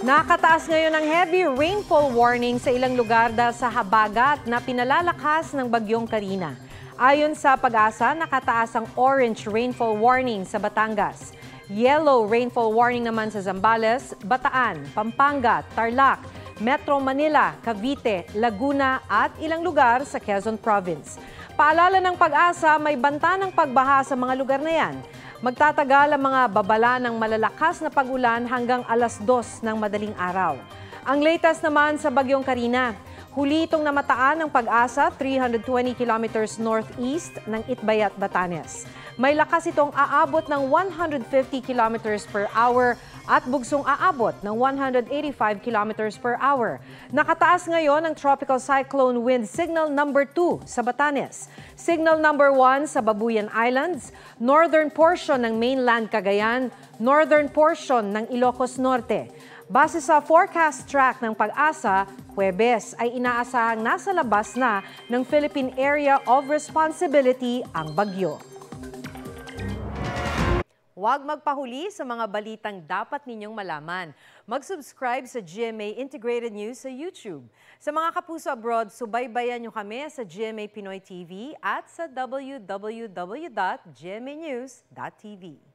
Nakataas ngayon ang heavy rainfall warning sa ilang lugar dahil sa habagat na pinalalakas ng bagyong Karina. Ayon sa Pag-asa, nakataas ang orange rainfall warning sa Batangas. Yellow rainfall warning naman sa Zambales, Bataan, Pampanga, Tarlac, Metro Manila, Cavite, Laguna at ilang lugar sa Quezon Province. Paalala ng Pag-asa, may banta ng pagbaha sa mga lugar na yan. Magtatagal ang mga babala ng malalakas na pag-ulan hanggang alas 2 ng madaling araw. Ang latest naman sa bagyong Karina, huli itong namataan ng Pag-asa 320 kilometers northeast ng Itbayat, Batanes. May lakas itong aabot ng 150 kilometers per hour at bugsong aabot ng 185 kilometers per hour. Nakataas ngayon ang Tropical Cyclone Wind Signal number 2 sa Batanes, Signal number 1 sa Babuyan Islands, northern portion ng mainland Cagayan, northern portion ng Ilocos Norte. Base sa forecast track ng Pag-asa, Huwebes ay inaasahang nasa labas na ng Philippine Area of Responsibility ang bagyo. Huwag magpahuli sa mga balitang dapat ninyong malaman. Mag-subscribe sa GMA Integrated News sa YouTube. Sa mga kapuso abroad, subaybayan nyo kami sa GMA Pinoy TV at sa www.gmanews.tv.